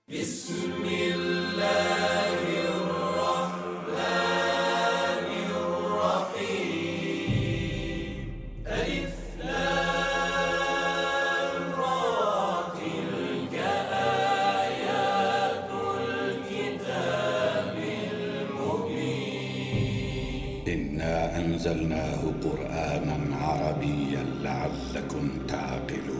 بسم الله الرحمن الرحيم. ألف لام را، تلك آيات الكتاب المبين. إنا أنزلناه قرآنا عربيا لعلكم تعقلون.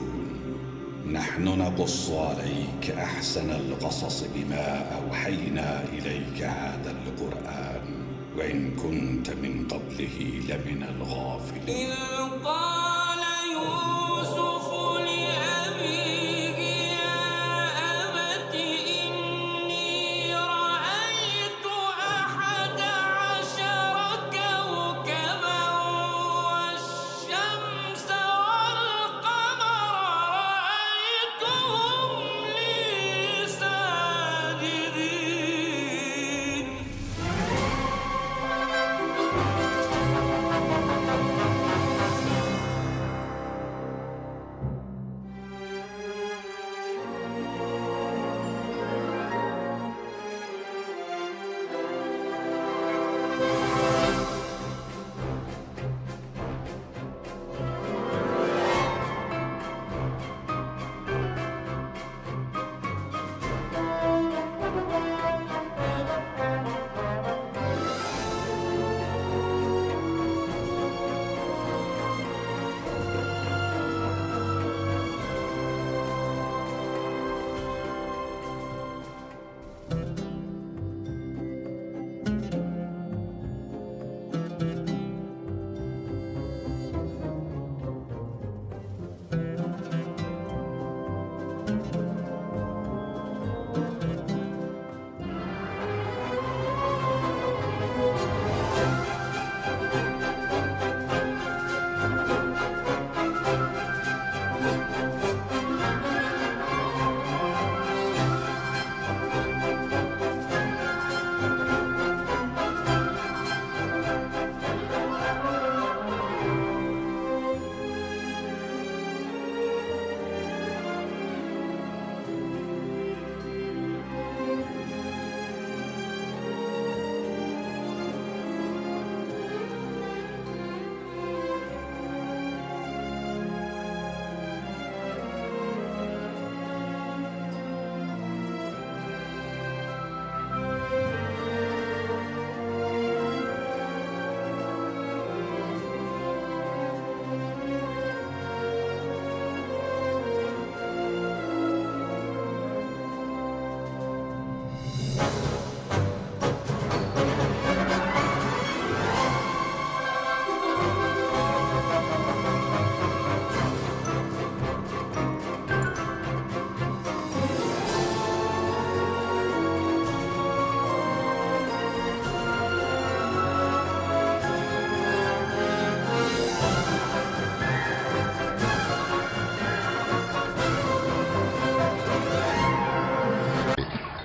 نحن نقص عليك أحسن القصص بما أوحينا إليك هذا القرآن وإن كنت من قبله لمن الغافلين. قال يوسف لأبيه يا أبت إني رأيت 11 كوكبا والشمس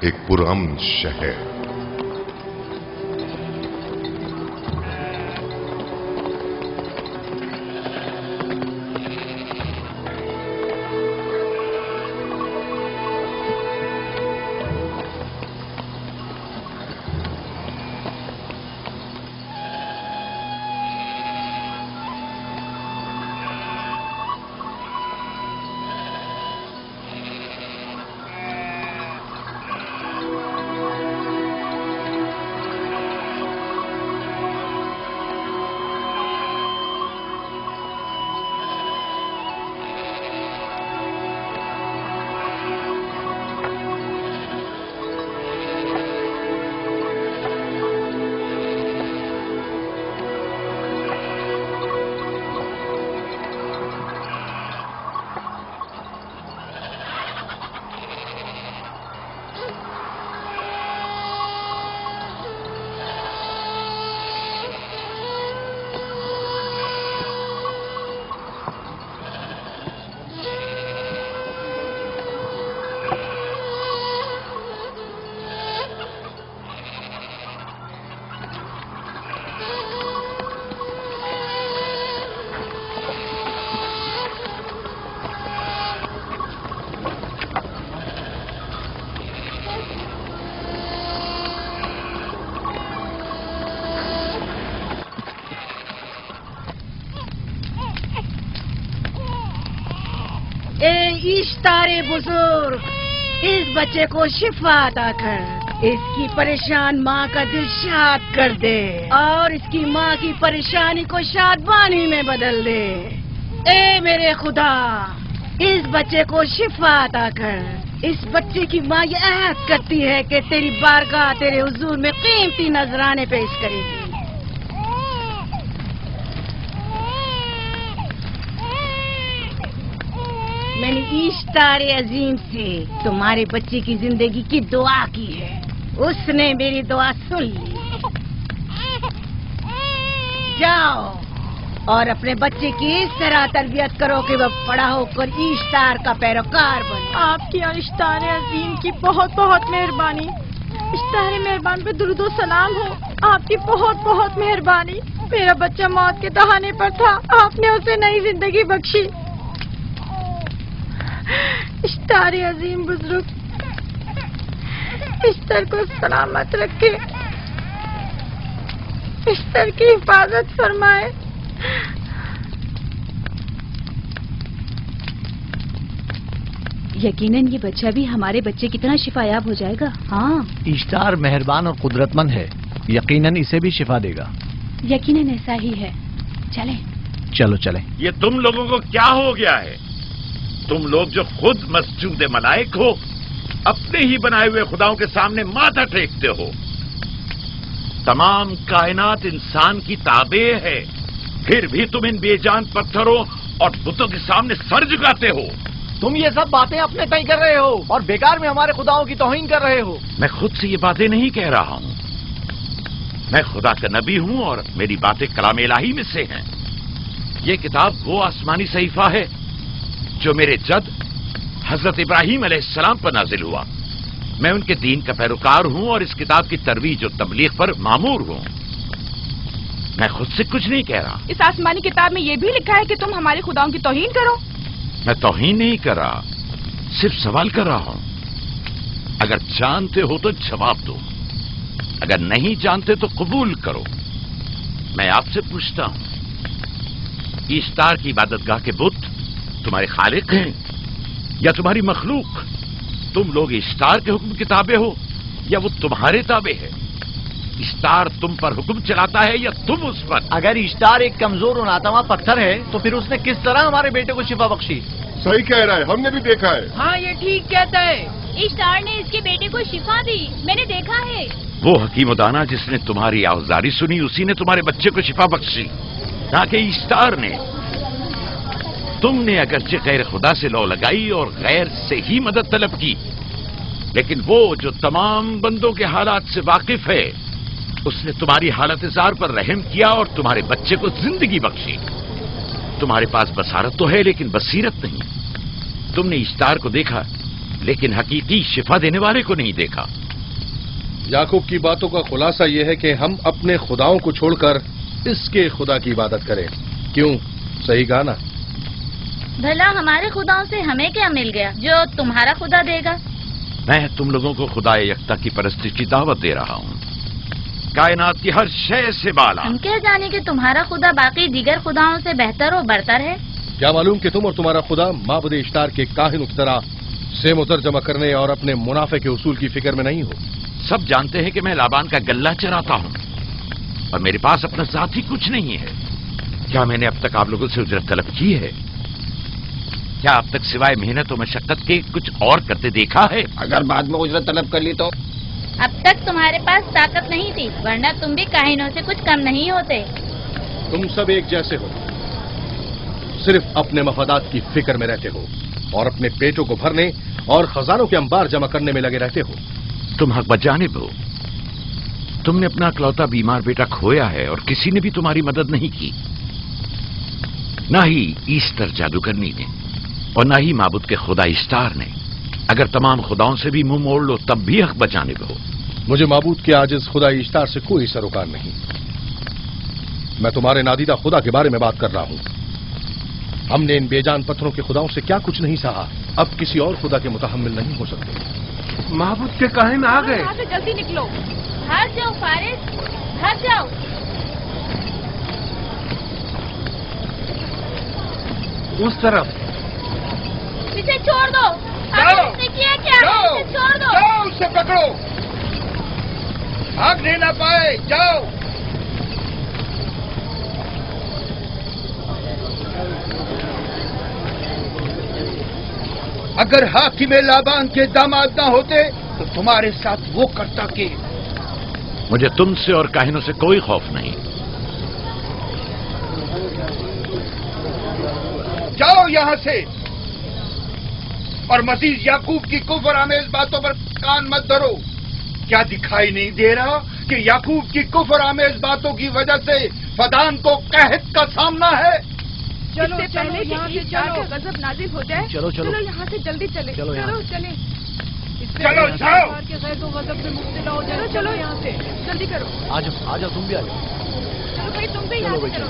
ایک پرامن شہر. اشتار بزرگ اس بچے کو شفا عطا کر، اس کی پریشان ماں کا دل شاد کر دے اور اس کی ماں کی پریشانی کو شادمانی میں بدل دے۔ اے میرے خدا، اس بچے کو شفا عطا کر۔ اس بچے کی ماں یہ عہد کرتی ہے کہ تیری بارگاہ تیرے حضور میں قیمتی نذرانے پیش کرے گی۔ میں نے اشتار عظیم سے تمہارے بچے کی زندگی کی دعا کی ہے، اس نے میری دعا سن لی۔ جاؤ اور اپنے بچے کی اس طرح تربیت کرو کہ وہ بڑا ہو کر اشتار کا پیروکار بنے۔ آپ کی اور اشتار عظیم کی بہت بہت مہربانی۔ اشتار مہربان پہ درود و سلام ہو، آپ کی بہت بہت مہربانی۔ میرا بچہ موت کے دہانے پر تھا، آپ نے اسے نئی زندگی بخشی۔ اشتار عظیم بزرگ اشتر کو سلامت رکھے، اشتر کی حفاظت فرمائے۔ یقیناً یہ بچہ بھی ہمارے بچے کی طرح شفا یاب ہو جائے گا۔ ہاں اشتار مہربان اور قدرت مند ہے، یقیناً اسے بھی شفا دے گا۔ یقیناً ایسا ہی ہے، چلیں۔ چلو چلیں۔ یہ تم لوگوں کو کیا ہو گیا ہے؟ تم لوگ جو خود مسجود ملائک ہو، اپنے ہی بنائے ہوئے خداؤں کے سامنے ماتھا ٹیکتے ہو۔ تمام کائنات انسان کی تابع ہے، پھر بھی تم ان بے جان پتھروں اور بتوں کے سامنے سر جھکاتے ہو۔ تم یہ سب باتیں اپنے تئیں کر رہے ہو اور بیکار میں ہمارے خداؤں کی توہین کر رہے ہو۔ میں خود سے یہ باتیں نہیں کہہ رہا ہوں، میں خدا کا نبی ہوں اور میری باتیں کلام الہی میں سے ہیں۔ یہ کتاب وہ آسمانی صحیفہ ہے جو میرے جد حضرت ابراہیم علیہ السلام پر نازل ہوا۔ میں ان کے دین کا پیروکار ہوں اور اس کتاب کی ترویج و تبلیغ پر مامور ہوں۔ میں خود سے کچھ نہیں کہہ رہا۔ اس آسمانی کتاب میں یہ بھی لکھا ہے کہ تم ہمارے خداؤں کی توہین کرو۔ میں توہین نہیں کر رہا، صرف سوال کر رہا ہوں۔ اگر جانتے ہو تو جواب دو، اگر نہیں جانتے تو قبول کرو۔ میں آپ سے پوچھتا ہوں، اشتار کی عبادت گاہ کے بت تمہارے خالق ہیں یا تمہاری مخلوق؟ تم لوگ اشتار کے حکم کے تابع ہو یا وہ تمہارے تابع ہے؟ اشتار تم پر حکم چلاتا ہے یا تم اس پر؟ اگر اشتار ایک کمزور اور ناتواں پتھر ہے تو پھر اس نے کس طرح ہمارے بیٹے کو شفا بخشی؟ صحیح کہہ رہا ہے، ہم نے بھی دیکھا ہے۔ ہاں یہ ٹھیک کہتا ہے، اشتار نے اس کے بیٹے کو شفا دی، میں نے دیکھا ہے۔ وہ حکیم و دانا جس نے تمہاری آوازاری سنی، اسی نے تمہارے بچے کو شفا بخشی، نہ کہ اشتار نے۔ تم نے اگرچہ غیر خدا سے لو لگائی اور غیر سے ہی مدد طلب کی، لیکن وہ جو تمام بندوں کے حالات سے واقف ہے، اس نے تمہاری حالت زار پر رحم کیا اور تمہارے بچے کو زندگی بخشی۔ تمہارے پاس بصارت تو ہے لیکن بصیرت نہیں۔ تم نے اشتار کو دیکھا لیکن حقیقی شفا دینے والے کو نہیں دیکھا۔ یعقوب کی باتوں کا خلاصہ یہ ہے کہ ہم اپنے خداؤں کو چھوڑ کر اس کے خدا کی عبادت کریں۔ کیوں؟ صحیح کہا نا؟ بھلا ہمارے خداؤں سے ہمیں کیا مل گیا جو تمہارا خدا دے گا؟ میں تم لوگوں کو خدا یکتا کی پرستش کی دعوت دے رہا ہوں، کائنات کی ہر شے سے بالا۔ ہم کیا جانے کہ تمہارا خدا باقی دیگر خداؤں سے بہتر و برتر ہے؟ کیا معلوم کہ تم اور تمہارا خدا معبود اشتار کے کاہنوں کی طرح سیم و زر جمع کرنے اور اپنے منافع کے اصول کی فکر میں نہیں ہو؟ سب جانتے ہیں کہ میں لابان کا گلہ چراتا ہوں اور میرے پاس اپنا ذاتی کچھ نہیں ہے۔ کیا میں نے اب تک آپ لوگوں سے اجرت طلب کی ہے؟ کیا اب تک سوائے محنت و مشقت کے کچھ اور کرتے دیکھا ہے؟ اگر بعد میں اجرت طلب کر لی تو؟ اب تک تمہارے پاس طاقت نہیں تھی، ورنہ تم بھی کاہنوں سے کچھ کم نہیں ہوتے۔ تم سب ایک جیسے ہو، صرف اپنے مفادات کی فکر میں رہتے ہو اور اپنے پیٹوں کو بھرنے اور خزانوں کے انبار جمع کرنے میں لگے رہتے ہو۔ تم حق بجانب ہو، تم نے اپنا اکلوتا بیمار بیٹا کھویا ہے اور کسی نے بھی تمہاری مدد نہیں کی، نہ ہی ایسٹر جادوگرنی نے اور نہ ہی معبود کے خدا اشتار نے۔ اگر تمام خداؤں سے بھی منہ موڑ لو تب بھی حق بجانب ہو۔ مجھے معبود کے عاجز خدا اشتار سے کوئی سروکار نہیں، میں تمہارے نادیدہ خدا کے بارے میں بات کر رہا ہوں۔ ہم نے ان بے جان پتھروں کے خداؤں سے کیا کچھ نہیں سہا، اب کسی اور خدا کے متحمل نہیں ہو سکتے۔ معبود کے کاہن آ گئے۔ یہاں سے جلدی نکلو۔ بھاگ جاؤ فارس، بھاگ جاؤ۔ اس طرف اسے چھوڑ دو. اس نے کیا کیا؟ اسے چھوڑ دو. جاؤ اسے پکڑو. بھاگنے نہ پائے. جاؤ. اگر حاکم لابان کے داماد نہ ہوتے تو تمہارے ساتھ وہ کرتا کہ. مجھے تم سے اور کاہنوں سے کوئی خوف نہیں. جاؤ یہاں سے. اور مزید یعقوب کی کفر آمیز باتوں پر کان مت دھرو. کیا دکھائی نہیں دے رہا کہ یعقوب کی کفر آمیز باتوں کی وجہ سے فدان کو قحط کا سامنا ہے؟ چلو پہلے یہاں سے چلو. غضب نازل ہو جائے. چلو یہاں سے جلدی چلے. چلو چلے. چلو جاؤ. غضب سے مبتلا ہو جائے. چلو یہاں سے جلدی کرو. آ جاؤ تم بھی آ جاؤ. چلو بھائی تم بھی یہاں سے چلو.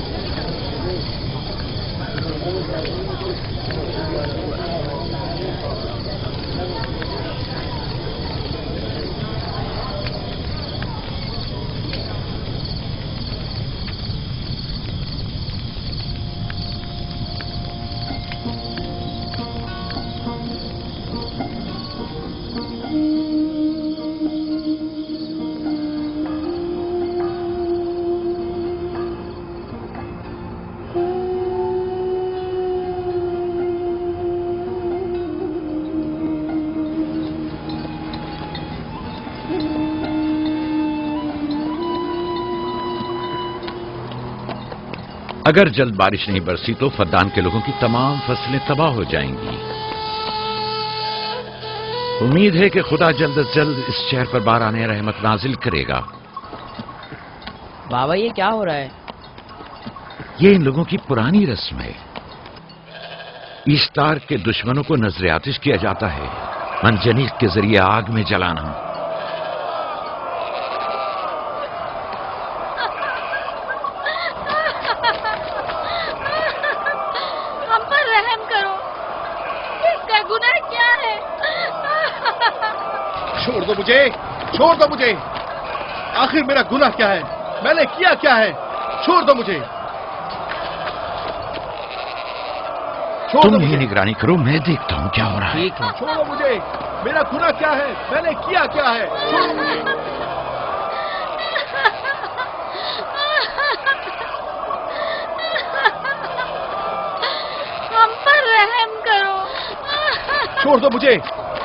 اگر جلد بارش نہیں برسی تو فدان کے لوگوں کی تمام فصلیں تباہ ہو جائیں گی. امید ہے کہ خدا جلد از جلد اس شہر پر باران رحمت نازل کرے گا. بابا یہ کیا ہو رہا ہے؟ یہ ان لوگوں کی پرانی رسم ہے. ایسٹار کے دشمنوں کو نذر آتش کیا جاتا ہے، منجنیق کے ذریعے آگ میں جلانا. چھوڑ دو مجھے. آخر میرا گناہ کیا ہے؟ میں نے کیا کیا ہے؟ چھوڑ دو مجھے. تم ہی نگرانی کرو، میں دیکھتا ہوں کیا ہو رہا ہے. چھوڑو مجھے. میرا گناہ کیا ہے؟ میں نے کیا کیا ہے؟ چھوڑو مجھے. ہم پر رحم کرو. چھوڑ دو مجھے.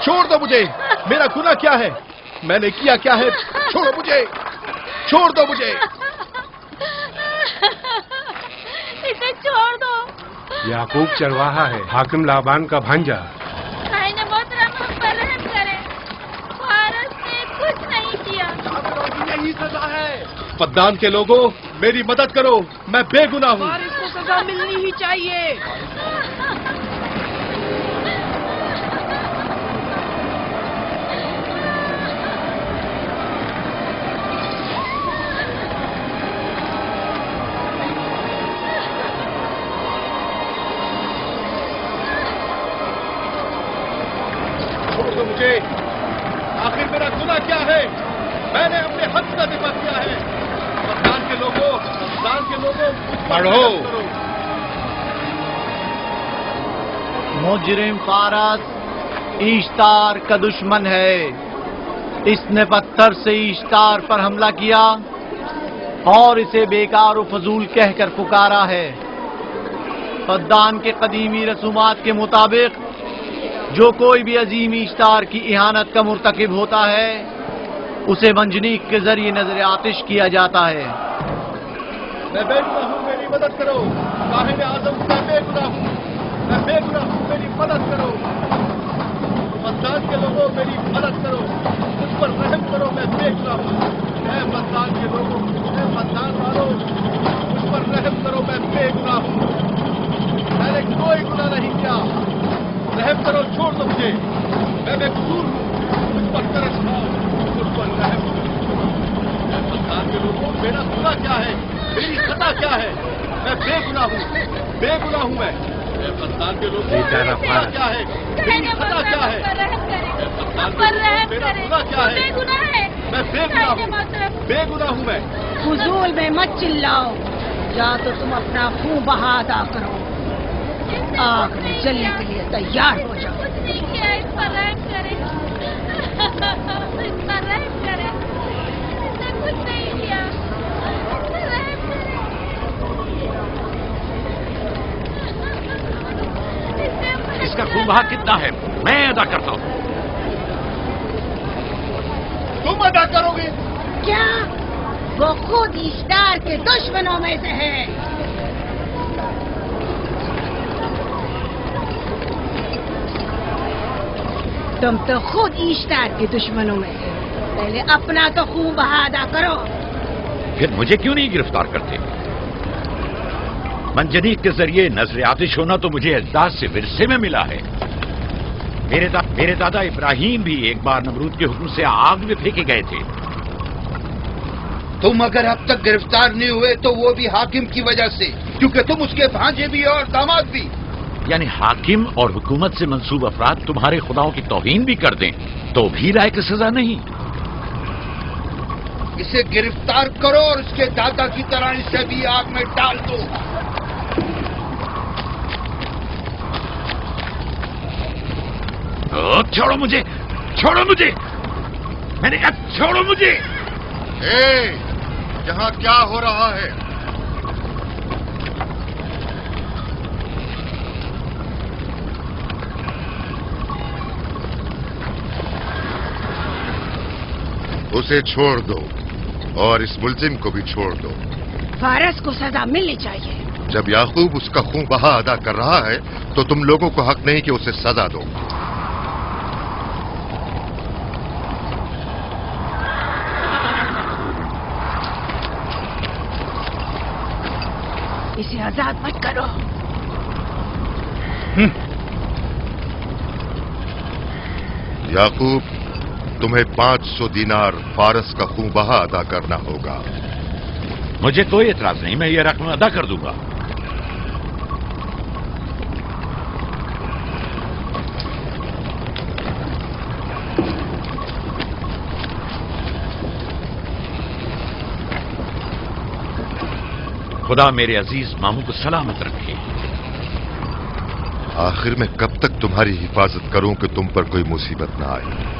چھوڑ دو مجھے. میرا گناہ کیا ہے؟ میں نے کیا کیا ہے؟ چھوڑو مجھے. چھوڑ دو مجھے. اسے چھوڑ دو. یعقوب چرواہا ہے، حاکم لابان کا بھانجا. محترم ہم پر رحم کرے. فارس نے کچھ نہیں کیا. یہی سزا ہے. فدان کے لوگوں میری مدد کرو، میں بے گناہ ہوں. فارس کو سزا ملنی ہی چاہیے. مجھے آخر میرا گناہ کیا ہے؟ میں نے اپنے حق کا دفاع کیا ہے. فدان کے لوگوں پڑھو. مجرم فارس ایشتار کا دشمن ہے. اس نے پتھر سے ایشتار پر حملہ کیا اور اسے بیکار و فضول کہہ کر پکارا ہے. فدان کے قدیمی رسومات کے مطابق جو کوئی بھی عظیم ایشتار کی اہانت کا مرتکب ہوتا ہے اسے منجنیق کے ذریعے نذر آتش کیا جاتا ہے. میں بے گناہ ہوں، میری مدد کرو. کاہن اعظم میں بے گناہ ہوں. میں بے گناہ ہوں، میری مدد کرو. فدان کے لوگوں میری مدد کرو. مجھ پر رحم کرو، میں بے گناہ ہوں. اے فدان کے لوگوں، اے فدان والوں، مجھ پر رحم کرو، میں بے گناہ ہوں. میں نے کوئی گناہ نہیں کیا. رحم کرو. چھوڑ دو مجھے. میں بے قصور ہوں. مجھ پر ترس کھاؤ، مجھ پر رحم کرو. اے فدان کے لوگوں میرا گناہ کیا ہے؟ میری خطا کیا ہے؟ میں بے گناہ ہوں. بے گناہ ہوں میں. اے فدان کے لوگوں میرا گناہ کیا ہے؟ میری خطا کیا ہے؟ اے فدان کے لوگوں میرا گناہ کیا ہے؟ میں بے گناہ ہوں. بے گناہ ہوں میں. فضول میں مت چلاؤ. یا تو تم اپنا خون بہا ادا کرو، آگ میں جلنے کے لیے तैयार हो जाओ। कुछ नहीं किया, इस पर रहम करें, इस पर रहम करें, इसने कुछ नहीं किया, इस पर रहम करें। इसका खून बहा कितना है मैं अदा करता हूँ। तुम अदा करोगे? क्या? वो खुद ईस्टार के दुश्मनों में से है। तुम तो खुद ईस्टार के दुश्मनों में हो। पहले अपना तो खून बहा अदा करो। फिर मुझे क्यों नहीं गिरफ्तार करते? मंजनीक के जरिए नजर आतिश होना तो मुझे अजदाद से विरसे में मिला है। मेरे दादा इब्राहिम भी एक बार नमरूद के हुक्म से आग में फेंके गए थे। तुम अगर अब तक गिरफ्तार नहीं हुए तो वो भी हाकिम की वजह से, क्योंकि तुम उसके भांजे भी और दामाद भी। यानी हाकिम और हुकूमत से मंसूब अफराद तुम्हारे खुदाओं की तौहीन भी कर दें तो भी लायक सजा नहीं। इसे गिरफ्तार करो और उसके दादा की तरह इसे भी आग में डाल दो। छोड़ो मुझे, छोड़ो मुझे, मैंने कहा छोड़ो मुझे। यहाँ क्या हो रहा है? उसे छोड़ दो और इस मुलजिम को भी छोड़ दो। फारस को सजा मिलनी चाहिए। जब याकूब उसका खून बहा अदा कर रहा है तो तुम लोगों को हक नहीं कि उसे सजा दो। इसे आजाद मत करो। याकूब, तुम्हें 500 दीनार फारस का खून बहा अदा करना होगा। मुझे कोई एतराज नहीं, मैं ये रकम अदा कर दूंगा। खुदा मेरे अजीज मामू को सलामत रखे। आखिर में कब तक तुम्हारी हिफाजत करूं कि तुम पर कोई मुसीबत ना आए?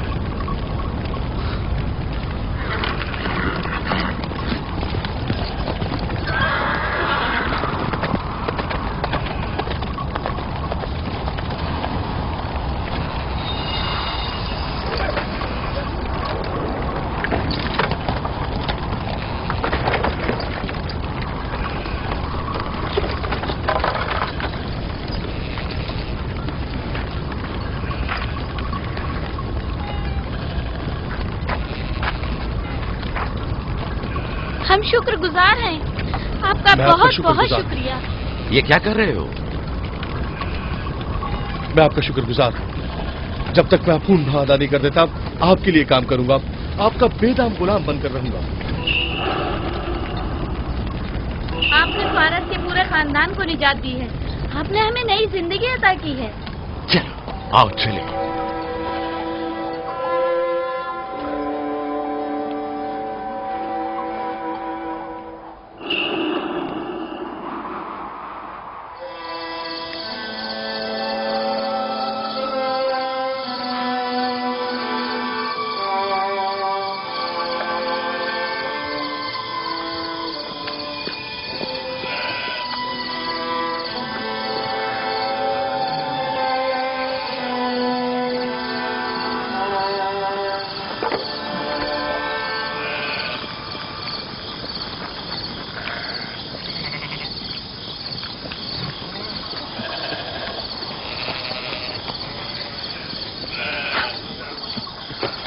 हम शुक्रगुजार हैं आपका, बहुत बहुत शुक्रिया। ये क्या कर रहे हो? मैं आपका शुक्रगुजार। जब तक मैं खून बहा अदा नहीं कर देता आपके लिए काम करूंगा, आपका बेदाम गुलाम बनकर रहूंगा। आपने फारस के पूरे खानदान को निजात दी है, आपने हमें नई जिंदगी अता की है। चलो आओ चले।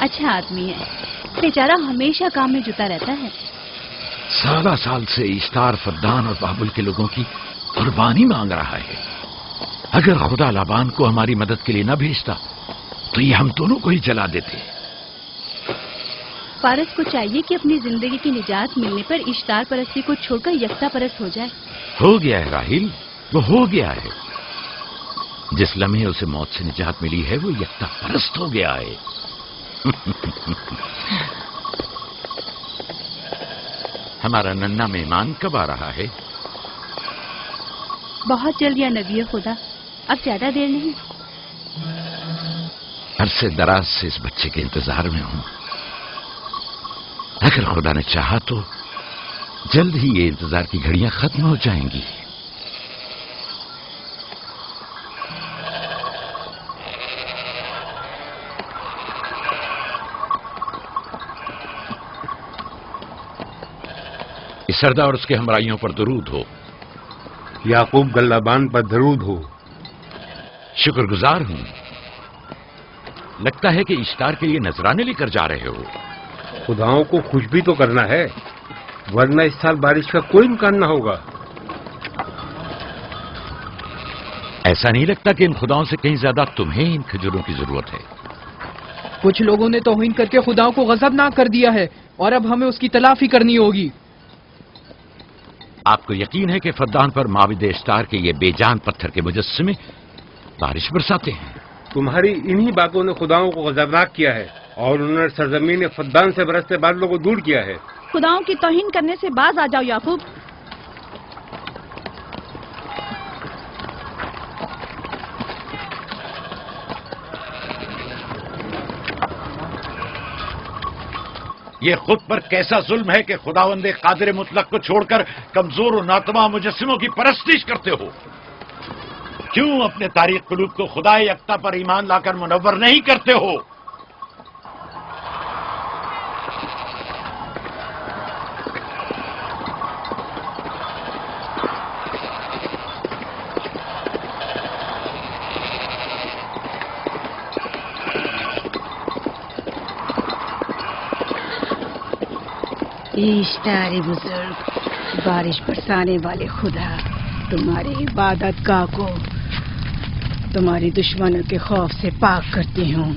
अच्छा आदमी है, बेचारा हमेशा काम में जुटा रहता है। साला साल से इश्तार, फद्दान और बाबुल के लोगों की कुर्बानी मांग रहा है। अगर खुदा लाबान को हमारी मदद के लिए न भेजता तो ये हम दोनों को ही जला देते। फारस को चाहिए कि अपनी जिंदगी की निजात मिलने पर इश्तार परस्ती को छोड़कर यकता परस्त हो जाए। हो गया है राहिल, वो हो गया है। जिस लम्हे उसे मौत से निजात मिली है वो यकता परस्त हो गया है। हमारा नन्ना मेहमान कब आ रहा है? बहुत जल्द या नबी खुदा, अब ज्यादा देर नहीं। عرصے دراز سے اس بچے کے انتظار میں ہوں. اگر خدا نے چاہا تو جلد ہی یہ انتظار کی گھڑیاں ختم ہو جائیں گی. اس سردار اور اس کے ہمراہیوں پر درود ہو. یعقوب گلابان پر درود ہو. شکر گزار ہوں. لگتا ہے کہ اشتار کے لیے نذرانے لے کر جا رہے ہو. خداؤں کو خوش بھی تو کرنا ہے، ورنہ اس سال بارش کا کوئی امکان نہ ہوگا. ایسا نہیں لگتا کہ ان خداؤں سے کہیں زیادہ تمہیں ان کھجوروں کی ضرورت ہے؟ کچھ لوگوں نے توہین کر کے خداؤں کو غضبناک کر دیا ہے اور اب ہمیں اس کی تلافی کرنی ہوگی. آپ کو یقین ہے کہ فدان پر معبد اشتار کے یہ بے جان پتھر کے مجسمے بارش برساتے ہیں؟ تمہاری انہی باتوں نے خداؤں کو غضبناک کیا ہے اور انہوں نے سرزمین فدان سے برستے بادلوں کو دور کیا ہے. خداؤں کی توہین کرنے سے باز آ جاؤ یعقوب. یہ خود پر کیسا ظلم ہے کہ خداوند قادر مطلق کو چھوڑ کر کمزور و ناتواں مجسموں کی پرستش کرتے ہو. کیوں اپنے تاریخ قلوب کو خدا یکتا پر ایمان لا کر منور نہیں کرتے ہو؟ اشتار بزرگ، بارش برسانے والے خدا، تمہاری عبادت گاہ کو تمہاری دشمنوں کے خوف سے پاک کرتی ہوں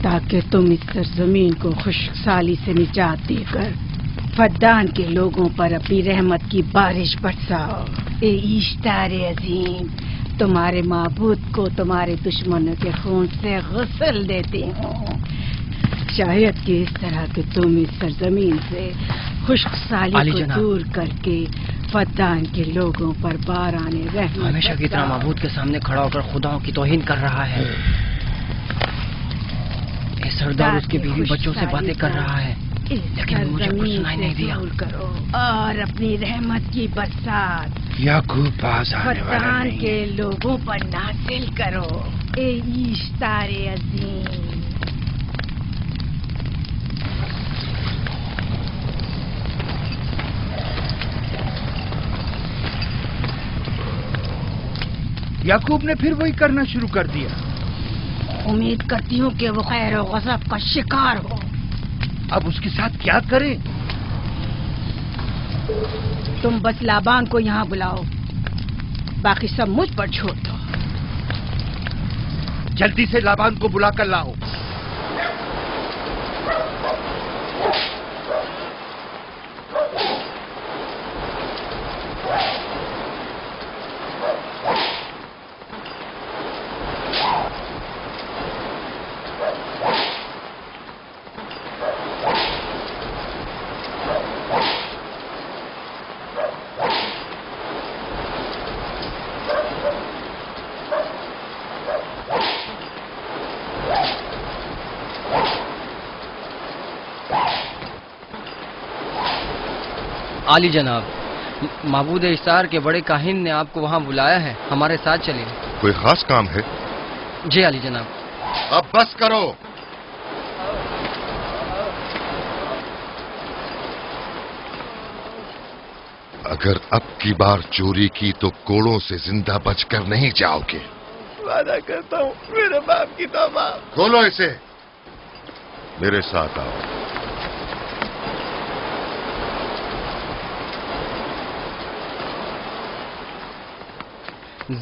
تاکہ تم اس سرزمین کو خشک سالی سے نجات دے کر فدان کے لوگوں پر اپنی رحمت کی بارش برساؤ. اے اشتار عظیم، تمہارے معبود کو تمہارے دشمنوں کے خون سے غسل دیتی ہوں. شاید کہ اس طرح کہ تم اس سرزمین سے خشک سالی کو دور کر کے فدان کے لوگوں پر باران رحمت ہمیشہ کی طرح معبود کے سامنے کھڑا ہو کر خداؤں کی توہین کر رہا ہے. اے سردار اس کے بیوی بچوں سے باتیں کر رہا ہے لیکن مجھے کچھ سنائی نہیں دیا. کرو اور اپنی رحمت کی برسات یعقوب پاس آنے والا فدان نہیں. کے لوگوں پر نازل کرو. اے اشتار عظیم، یعقوب نے پھر وہی کرنا شروع کر دیا. امید کرتی ہوں کہ وہ خیر و غضب کا شکار ہو. اب اس کے ساتھ کیا کریں؟ تم بس لابان کو یہاں بلاؤ، باقی سب مجھ پر چھوڑ دو. جلدی سے لابان کو بلا کر لاؤ. عالی جناب، معبود اشتار کے بڑے کاہن نے آپ کو وہاں بلایا ہے، ہمارے ساتھ چلیں. کوئی خاص کام ہے؟ جی عالی جناب. اب بس کرو. اگر اب کی بار چوری کی تو کوڑوں سے زندہ بچ کر نہیں جاؤ گے. وعدہ کرتا ہوں میرے باپ کی توبہ. کھولو اسے، میرے ساتھ آؤ.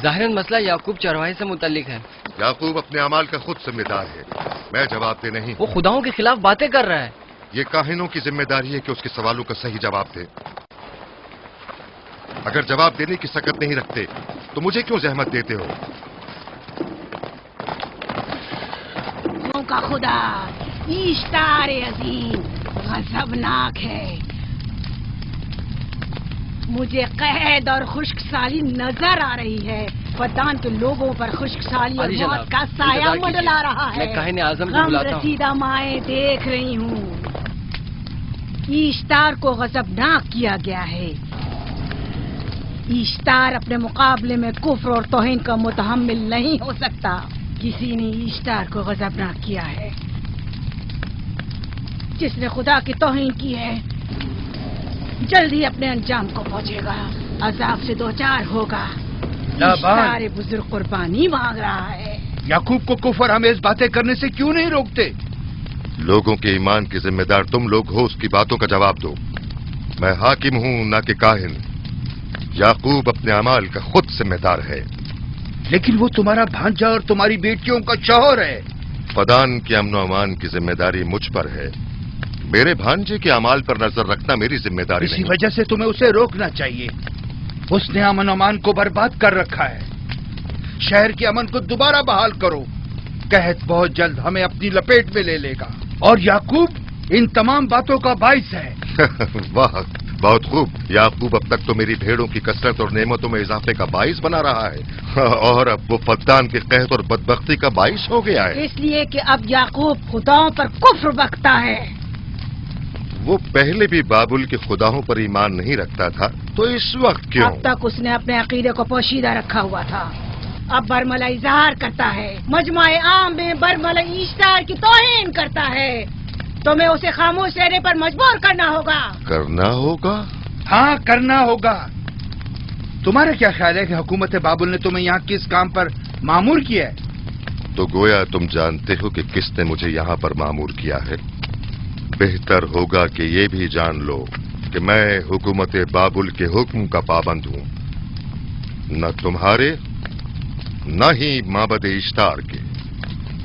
ظاہراً مسئلہ یعقوب چرواہے سے متعلق ہے. یعقوب اپنے اعمال کا خود ذمہ دار ہے، میں جواب دے نہیں. وہ خداؤں کے خلاف باتیں کر رہا ہے. یہ کاہنوں کی ذمہ داری ہے کہ اس کے سوالوں کا صحیح جواب دے. اگر جواب دینے کی سکت نہیں رکھتے تو مجھے کیوں زحمت دیتے ہو؟ کا خدا اشتار عظیم غضبناک ہے. مجھے قحط اور خشک سالی نظر آ رہی ہے. फद्दान के लोगों पर खुश्क साली और अली जनाब, मौत का साया इंतजार कीजिए। मंडला रहा है। मैं काहिन आज़म को गम बुलाता हूँ। रसीदा माए देख रही हूँ। ईश्तार को गजबनाक किया गया है। ईश्तार अपने मुकाबले में कुफ्र और तौहीन का मुतहम्मिल नहीं हो सकता। किसी ने ईश्तार को गजबनाक किया है। जिसने खुदा की तौहीन की है जल्दी अपने अंजाम को पहुंचेगा, अजाब से दो चार होगा। ईश्तार बुजुर्ग कुर्बानी मांग रहा है। याकूब को कुफर हमें इस बातें करने से क्यों नहीं रोकते? लोगों के ईमान की जिम्मेदार तुम लोग हो, उसकी बातों का जवाब दो। मैं हाकिम हूं ना कि काहिन। याकूब अपने अमाल का खुद जिम्मेदार है। लेकिन वो तुम्हारा भांजा और तुम्हारी बेटियों का शौहर है। फदान के अमन और अमान की जिम्मेदारी मुझ पर है। मेरे भांजे के अमाल पर नजर रखना मेरी जिम्मेदारी इसी नहीं। वजह से तुम्हें उसे रोकना चाहिए। उसने अमन अमान को बर्बाद कर रखा है। शहर के अमन को दोबारा बहाल करो। कहत बहुत जल्द हमें अपनी लपेट में ले लेगा और याकूब इन तमाम बातों का बाइस है। वाह, बहुत खूब। याकूब अब तक तो मेरी भेड़ों की कसरत और नेमतों में इजाफे का बाइस बना रहा है और अब वो फद्दान के कहत और बदबख्ती का बाइस हो गया है। इसलिए कि अब याकूब खुदाओं पर कुफ्र बकता है। वो पहले भी बाबुल के खुदाओं पर ईमान नहीं रखता था, तो इस वक्त क्यों? अब तक उसने अपने अकीदे को पोशीदा रखा हुआ था। अब बरमला इजहार करता है, मजमाए आम में बरमला ईश्तार की तौहीन करता है। तुम्हें उसे खामोश रहने पर मजबूर करना होगा। करना होगा? हाँ, करना होगा। तुम्हारा क्या ख्याल है कि हुकूमत बाबुल ने तुम्हें यहाँ किस काम पर मामूर किया है? तो गोया तुम जानते हो कि किसने मुझे यहाँ पर मामूर किया है। बेहतर होगा कि ये भी जान लो कि मैं हुकूमत बाबुल के हुक्म का पाबंद हूँ, न तुम्हारे न ही माबद इश्तार के।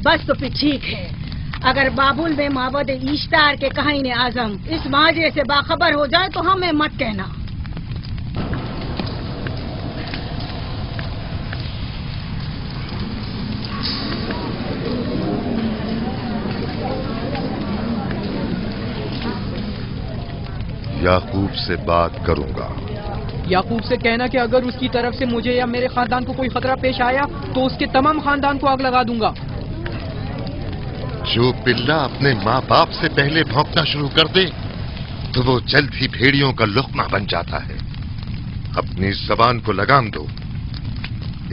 बस तो फिर ठीक है। अगर बाबुल में माबद इश्तार के काहिन आजम इस माजरे से बाखबर हो जाए तो हमें मत कहना। याकूब से बात करूंगा। याकूब से कहना कि अगर उसकी तरफ से मुझे या मेरे खानदान को कोई खतरा पेश आया तो उसके तमाम खानदान को आग लगा दूंगा। जो पिल्ला अपने माँ बाप से पहले भौंकना शुरू कर दे तो वो जल्द ही भेड़ियों का लुक़मा बन जाता है। अपनी जबान को लगाम दो।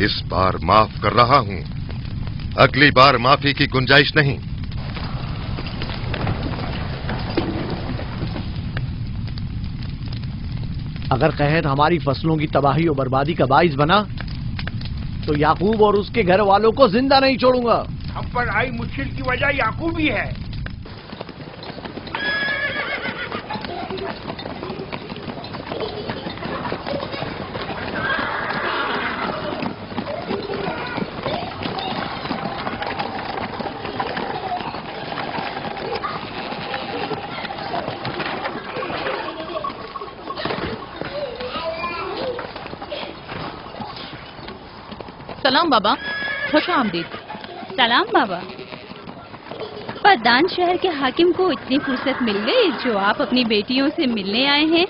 इस बार माफ कर रहा हूं, अगली बार माफी की गुंजाइश नहीं। अगर कहत हमारी फसलों की तबाही और बर्बादी का बाइस बना तो याकूब और उसके घर वालों को जिंदा नहीं छोड़ूंगा। हम पर आई मुश्किल की वजह याकूब ही है। सलाम बाबा, खुश आमदीद। सलाम बाबा। फद्दान शहर के हाकिम को इतनी फुर्सत मिल गई जो आप अपनी बेटियों से मिलने आए हैं।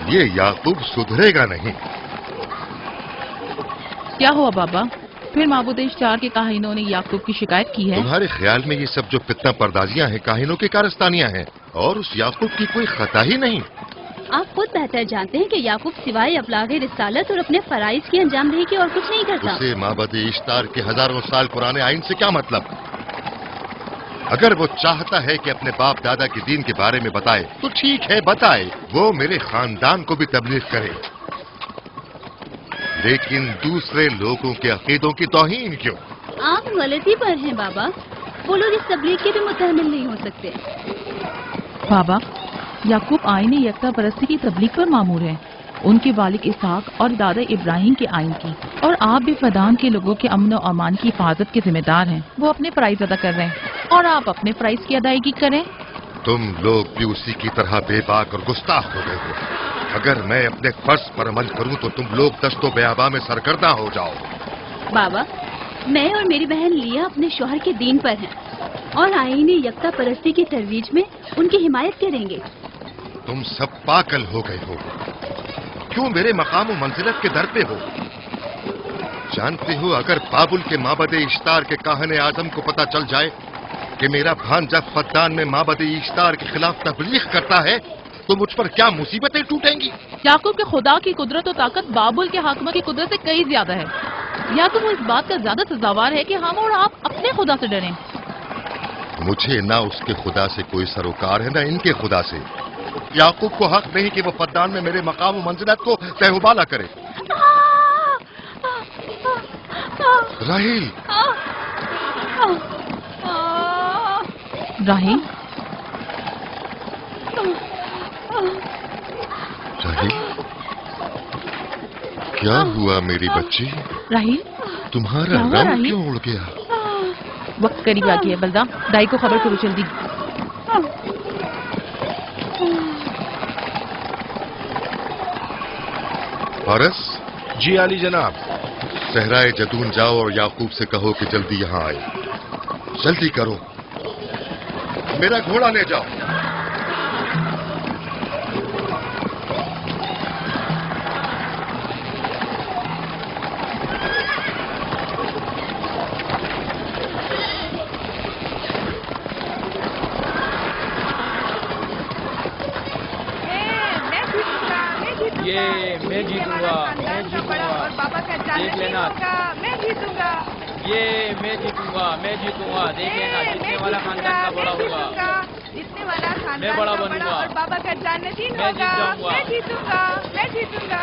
ये याकूब सुधरेगा नहीं। क्या हुआ बाबा? फिर माबूद इश्तार के काहिनों ने याकूब की शिकायत की है? तुम्हारे ख्याल में ये सब जो फितना पर्दाजियां हैं काहिनों की कारस्तानियां हैं और उस याकूब की कोई खता ही नहीं। आप खुद बेहतर जानते हैं कि याकूब सिवाय अबलागे रिसालत और अपने फराइज की अंजामदही की और कुछ नहीं करता। उसे माबद इश्तार के हजारों साल पुराने आइन से क्या मतलब? अगर वो चाहता है कि अपने बाप दादा के दीन के बारे में बताए तो ठीक है, बताए। वो मेरे खानदान को भी तबलीग करे, लेकिन दूसरे लोगों के अकीदों की तौहीन क्यों? आप गलती पर हैं बाबा। वो लोग इस तबलीग के भी मुतहम्मिल नहीं हो सकते। बाबा, याकूब आईन यकता परस्ती की तबलीग पर मामूर है, उनके वालिद इसहाक और दादा इब्राहिम के आइन की। और आप भी फदान के लोगों के अमन और अमान की हिफाजत के जिम्मेदार हैं। वो अपने फराइज अदा कर रहे हैं और आप अपने फराइज की अदायगी करें। तुम लोग भी उसी की तरह बेबाक और गुस्ताख हो गए हो। अगर मैं अपने फर्ज पर अमल करूं तो तुम लोग दस्तो बेआबा में सरगर्दा हो जाओ। बाबा, मैं और मेरी बहन लिया अपने शौहर के दीन पर हैं और आईन यकता परस्ती की तरवीज में उनकी हिमायत करेंगे। तुम सब पागल हो गए हो। क्यों मेरे मकाम और मंजिलत के दर पे हो? जानते हो, अगर बाबुल के माबद इश्तार के काहने आजम को पता चल जाए कि मेरा भांजा फद्दान में माबद इश्तार के खिलाफ तबलीग करता है तो मुझ पर क्या मुसीबतें टूटेंगी। याकूब के खुदा की कुदरत और ताकत बाबुल के हाकिम की कुदरत से कई ज्यादा है। याकूब इस बात का ज्यादा सजावार है कि हम और आप अपने खुदा से डरें। मुझे ना उसके खुदा से कोई सरोकार है ना इनके खुदा से। याकूब को हक नहीं कि वो फद्दान में मेरे मकाम और मंजिलत को तहबाला करे। राहील, राहील, राहील, क्या हुआ मेरी बच्ची? राहील, तुम्हारा रंग क्यों उड़ गया? वक्त करीब आ गया। बलदा, दाई को खबर करो जल्दी। फारस? जी आली जनाब। सहराए जदून जाओ और याकूब से कहो कि जल्दी यहाँ आए। जल्दी करो, मेरा घोड़ा ले जाओ। ये मैं जीतूंगा, मैं जीतूंगा। देख लेना, मैं जीतूंगा। ये मैं जीतूंगा, मैं जीतूंगा। देख लेना, जीतने वाला खानदान का बड़ा होगा। जीतने वाला खानदान मैं बड़ा का बनूंगा और बाबा का जाननशीन मैं होगा। जीत जाऊंगा। मैं जीतूंगा, मैं जीतूंगा।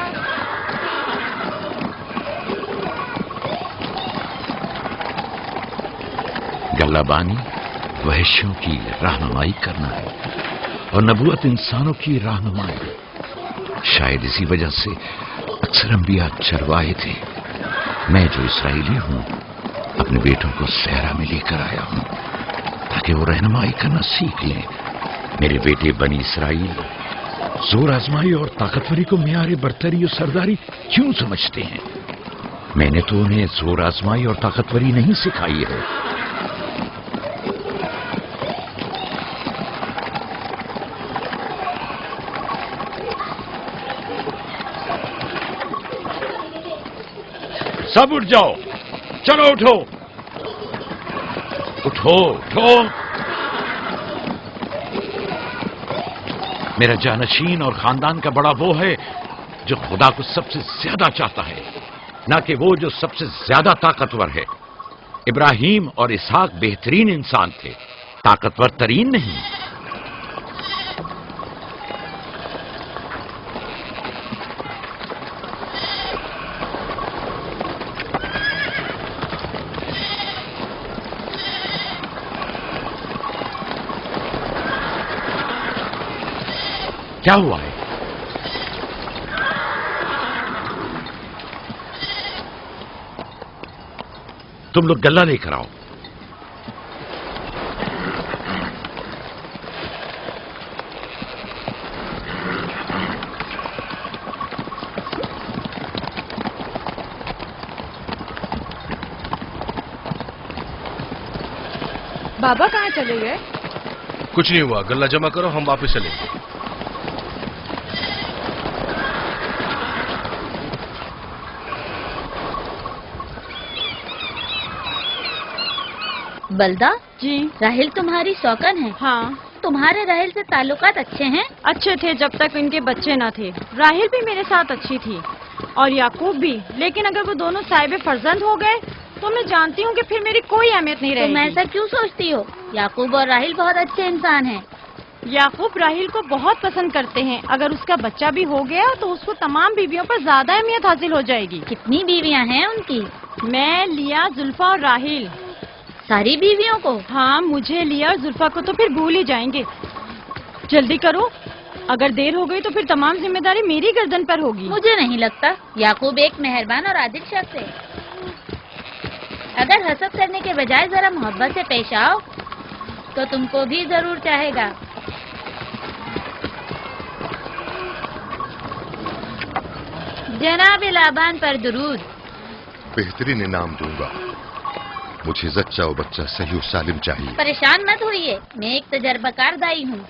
गल्लाबानी वहशियों की रहनुमाई करना है और नबूवत इंसानों की रहनुमाई। शायद इसी वजह से अक्सर अंबिया चरवाहे थे। मैं जो इसराइली हूं अपने बेटों को सहरा में लेकर आया हूं ताकि वो रहनुमाई करना सीख लें। मेरे बेटे बनी इसराइल जोर आजमाई और ताकतवरी को मियार बरतरी और सरदारी क्यों समझते हैं? मैंने तो उन्हें जोर आजमाई और ताकतवरी नहीं सिखाई है। सब उठ जाओ, चलो उठो, उठो, उठो। मेरा जानशीन और खानदान का बड़ा वो है जो खुदा को सबसे ज्यादा चाहता है, ना कि वो जो सबसे ज्यादा ताकतवर है। इब्राहिम और इसहाक बेहतरीन इंसान थे, ताकतवर तरीन नहीं। क्या हुआ है? तुम लोग गल्ला लेकर आओ। बाबा कहाँ चले गए? कुछ नहीं हुआ, गल्ला जमा करो, हम वापस चलेंगे। बलदा जी। राहिल तुम्हारी शौकन है? हाँ। तुम्हारे राहिल से ताल्लुकात अच्छे हैं? अच्छे थे जब तक इनके बच्चे न थे। राहिल भी मेरे साथ अच्छी थी और याकूब भी, लेकिन अगर वो दोनों साहिब फर्जंद हो गए तो मैं जानती हूँ कि फिर मेरी कोई अहमियत नहीं रहेगी। तुम ऐसा क्यों सोचती हो? याकूब और राहिल बहुत अच्छे इंसान हैं। याकूब राहिल को बहुत पसंद करते हैं। अगर उसका बच्चा भी हो गया तो उसको तमाम बीवियों पर ज्यादा अहमियत हासिल हो जाएगी। कितनी बीवियाँ हैं उनकी? मैं, लिया, जुल्फा और राहिल। सारी बीवियों को? हाँ, मुझे, लिया और जुल्फा को तो फिर भूल ही जाएंगे। जल्दी करो, अगर देर हो गई तो फिर तमाम जिम्मेदारी मेरी गर्दन पर होगी। मुझे नहीं लगता। याकूब एक मेहरबान और आदिल शख्स है। अगर हसद करने के बजाय जरा मोहब्बत से पेश आओ तो तुमको भी जरूर चाहेगा। जनाब लाबान पर दुरूद। बेहतरीन इनाम दूंगा। मुझे जच्चा और बच्चा सही और सालिम चाहिए। परेशान मत होइए, मैं एक तजर्बाकार दाई हूँ।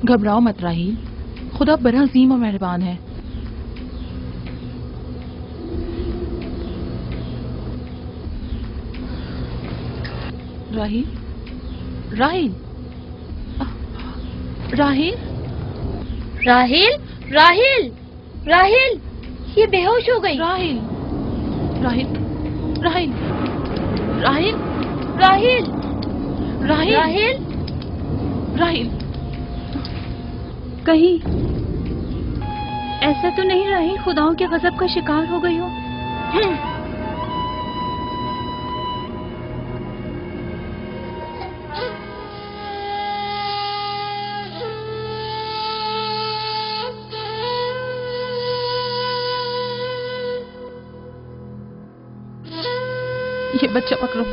घबराओ मत राहील, खुदा बड़ा अजीम और मेहरबान है। राहील, राहील, राहील, राहील, राहील, राहील, ये बेहोश हो गई। राहील, राहील, राहील, राहील, राहील, राहील, राहील, राहील, कहीं ऐसा तो नहीं राहील खुदाओं के गजब का शिकार हो गई हो? ये बच्चा पकड़ो।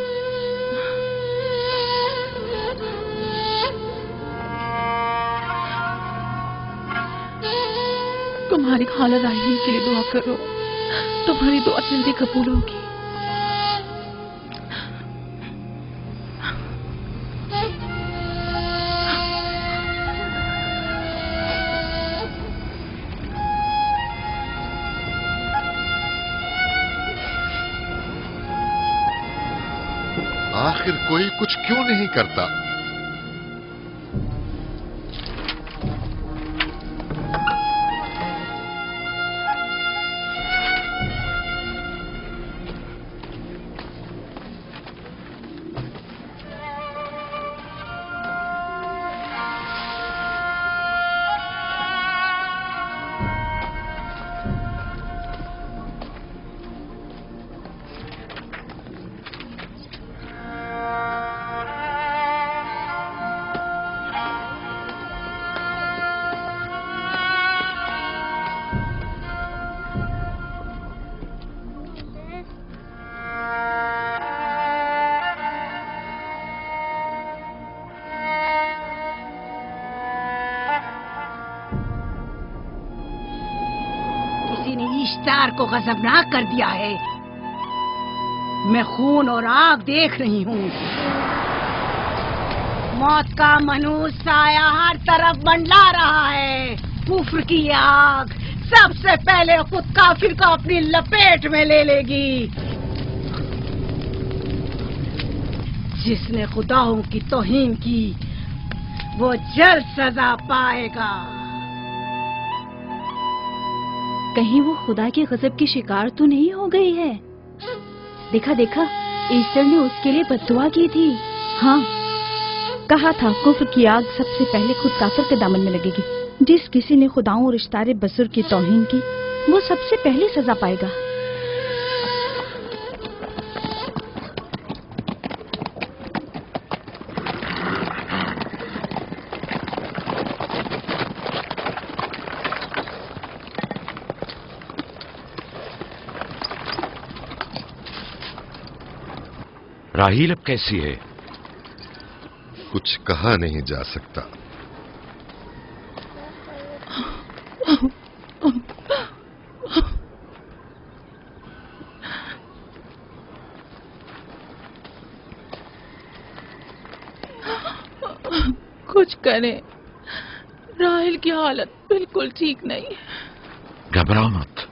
तुम्हारी खाला राहील के लिए दुआ करो, तुम्हारी दुआ जल्दी कबूल होगी। आखिर कोई कुछ क्यों नहीं करता? इश्तार को गजबनाक कर दिया है। मैं खून और आग देख रही हूँ। मौत का मनूस साया हर तरफ मंडला रहा है। कुफ्र की आग सबसे पहले खुद काफिर को अपनी लपेट में ले लेगी। जिसने खुदाओं की तौहीन की वो जल्द सजा पाएगा। कहीं वो खुदा के गजब की शिकार तो नहीं हो गई है? देखा देखा, ईस्टर ने उसके लिए बद्दुआ की थी। हाँ, कहा था कुफ्र की आग सबसे पहले खुद काफिर के दामन में लगेगी। जिस किसी ने खुदाओं और इश्तारे बसुर की तौहीन की वो सबसे पहले सजा पाएगा। राहील अब कैसी है? कुछ कहा नहीं जा सकता। कुछ करें, राहील की हालत बिल्कुल ठीक नहीं है। घबराओ मत,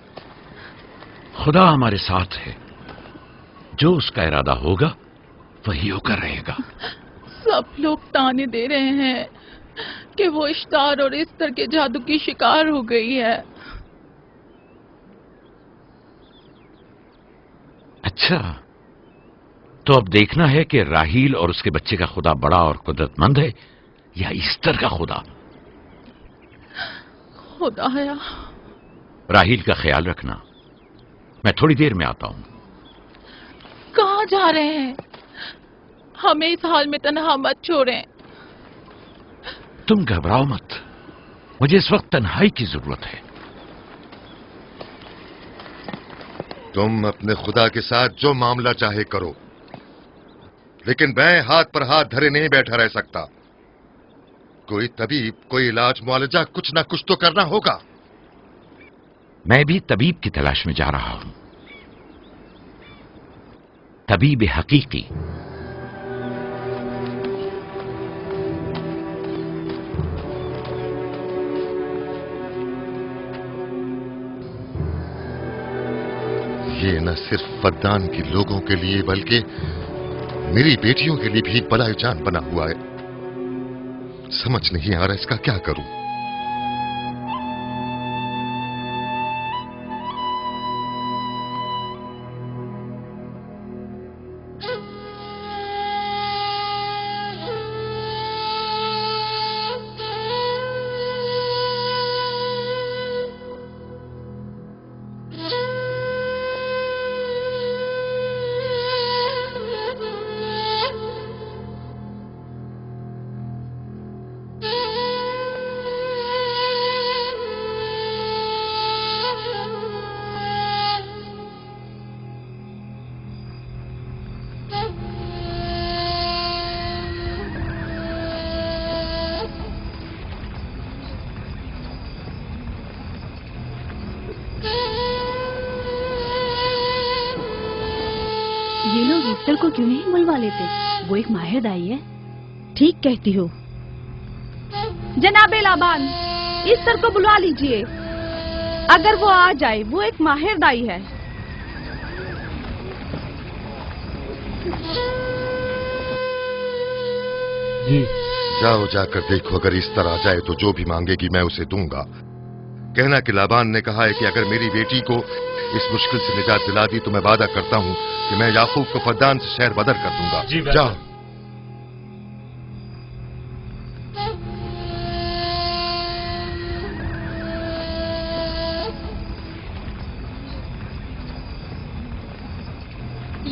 खुदा हमारे साथ है। जो उसका इरादा होगा वही होकर रहेगा। सब लोग ताने दे रहे हैं कि वो इश्तार और इस्तर के जादू की शिकार हो गई है। अच्छा, तो अब देखना है कि राहील और उसके बच्चे का खुदा बड़ा और कुदरतमंद है या ईस्टर का खुदा। खुदाया, राहील का ख्याल रखना। मैं थोड़ी देर में आता हूं। कहाँ जा रहे हैं? हमें इस हाल में तन्हा मत छोड़ें। तुम घबराओ मत, मुझे इस वक्त तन्हाई की जरूरत है। तुम अपने खुदा के साथ जो मामला चाहे करो, लेकिन मैं हाथ पर हाथ धरे नहीं बैठा रह सकता। कोई तबीब, कोई इलाज मुआलजा, कुछ ना कुछ तो करना होगा। मैं भी तबीब की तलाश में जा रहा हूं, तबीब हकीकी। ये न सिर्फ फद्दान के लोगों के लिए बल्कि मेरी बेटियों के लिए भी बड़ा जान बना हुआ है। समझ नहीं आ रहा इसका क्या करूं। ये लोग ईस्टर को क्यों नहीं बुलवा लेते? वो एक माहिर दाई है। ठीक कहती हो। जनाबे लाबान, ईस्टर को बुलवा लीजिए। अगर वो आ जाए, वो एक माहिर दाई है। जी। जाओ जाकर देखो, अगर इस तरह आ जाए तो जो भी मांगेगी मैं उसे दूंगा। कहना कि लाबान ने कहा है कि अगर मेरी बेटी को इस मुश्किल से निजात दिला दी तो मैं वादा करता हूं कि मैं याकूब को फद्दान से शहर बदर कर दूंगा। जी जाओ।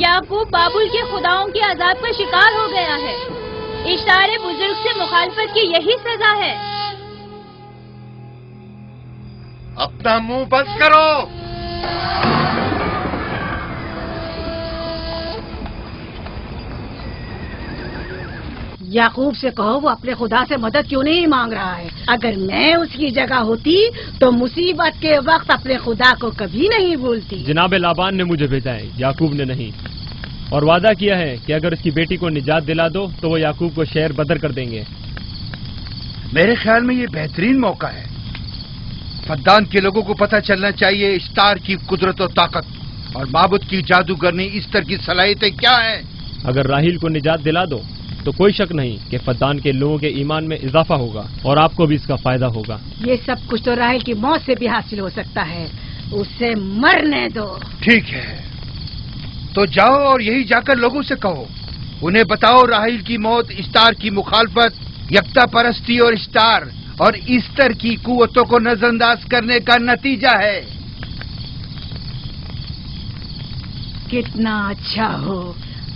याकूब बाबुल के खुदाओं के अजाब का शिकार हो गया है। इशारे बुजुर्ग से मुखालफत की यही सजा है। अपना मुंह बंद करो। याकूब से कहो वो अपने खुदा से मदद क्यों नहीं मांग रहा है। अगर मैं उसकी जगह होती तो मुसीबत के वक्त अपने खुदा को कभी नहीं भूलती। जनाब लाबान ने मुझे भेजा है, याकूब ने नहीं, और वादा किया है कि अगर उसकी बेटी को निजात दिला दो तो वो याकूब को शहर बदर कर देंगे। मेरे ख्याल में ये बेहतरीन मौका है। फद्दान के लोगों को पता चलना चाहिए इश्तार की कुदरत और ताकत और माबुद की जादूगरनी इस्तर की सलाहियतें क्या हैं। अगर राहील को निजात दिला दो तो कोई शक नहीं कि फद्दान के लोगों के ईमान में इजाफा होगा और आपको भी इसका फायदा होगा। ये सब कुछ तो राहील की मौत से भी हासिल हो सकता है। उसे मरने दो। ठीक है, तो जाओ और यही जाकर लोगों से कहो, उन्हें बताओ राहील की मौत इश्तार की मुखालफत, यकता परस्ती और इश्तार और इस्तर की कुव्वतों को नजरअंदाज करने का नतीजा है। कितना अच्छा हो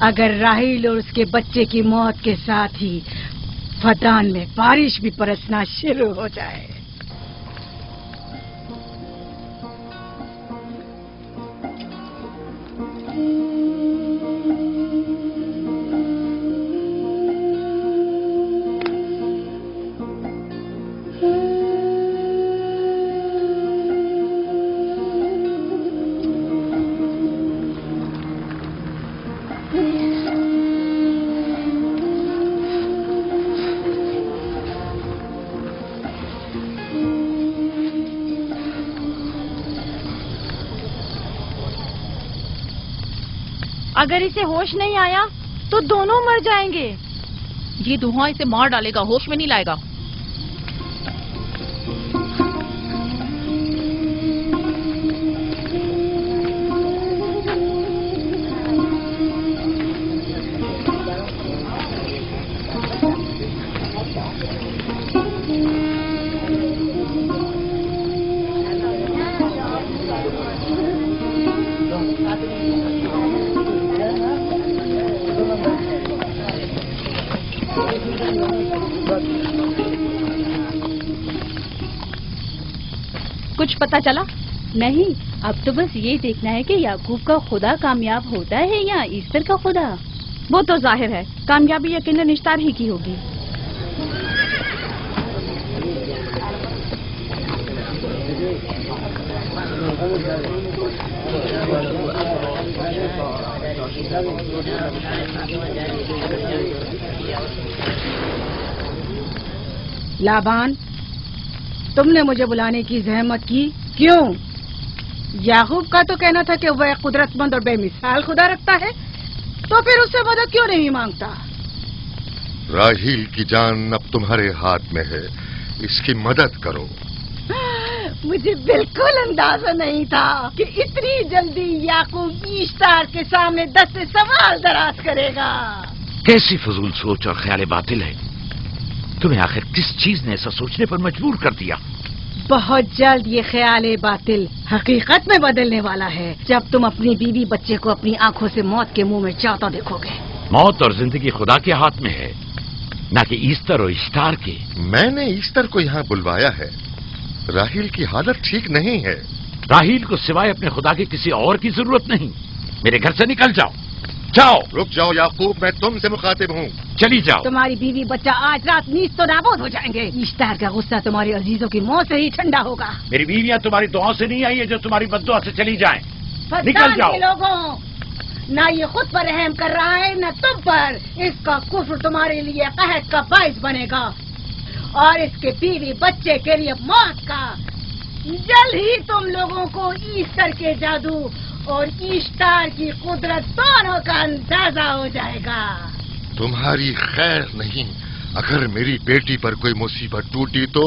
अगर राहील और उसके बच्चे की मौत के साथ ही फद्दान में बारिश भी बरसना शुरू हो जाए। अगर इसे होश नहीं आया तो दोनों मर जाएंगे। ये धुआं इसे मार डालेगा, होश में नहीं लाएगा। कुछ पता चला? नहीं, अब तो बस ये देखना है कि याकूब का खुदा कामयाब होता है या ईस्टर का खुदा। वो तो जाहिर है, कामयाबी यकीनन इश्तार ही की होगी। लाबान, तुमने मुझे बुलाने की जहमत की, क्यों? याकूब का तो कहना था कि वह कुदरतमंद और बेमिसाल खुदा रखता है, तो फिर उससे मदद क्यों नहीं मांगता? राहील की जान अब तुम्हारे हाथ में है, इसकी मदद करो। मुझे बिल्कुल अंदाजा नहीं था कि इतनी जल्दी याकूब ईश्तार के सामने 10 सवाल दराज करेगा। कैसी फजूल सोच और ख्याल बातिल है। तुम्हें आखिर किस चीज ने ऐसा सोचने पर मजबूर कर दिया? बहुत जल्द ये ख्याल बातिल हकीकत में बदलने वाला है, जब तुम अपनी बीवी बच्चे को अपनी आंखों से मौत के मुंह में जाता देखोगे। मौत और जिंदगी खुदा के हाथ में है, न कि ईस्टर और इश्तार के। मैंने ईस्टर को यहाँ बुलवाया है। राहील की हालत ठीक नहीं है। राहील को सिवाय अपने खुदा के किसी और की जरूरत नहीं। मेरे घर से निकल जाओ। जाओ। रुक जाओ याकूब, मैं तुमसे मुखातिब हूँ। चली जाओ। तुम्हारी बीवी बच्चा आज रात नीच तो नाबूद हो जाएंगे। ईश्तार का गुस्सा तुम्हारे अजीजों की मौत से ही ठंडा होगा। मेरी बीवियां तुम्हारी दुआओं से नहीं आई है जो तुम्हारी बद्दुआ से चली जाएं। निकल जाओ। लोगों, ना ये खुद पर रहम कर रहा है न तुम पर। इसका कुफ्र तुम्हारे लिए कहत का बाइस बनेगा और इसके बीवी बच्चे के लिए मौत का। जल्द ही तुम लोगों को ईस्टर के जादू और ईश्तार की कुदरत दोनों का अंदाजा हो जाएगा। तुम्हारी खैर नहीं। अगर मेरी बेटी पर कोई मुसीबत टूटी तो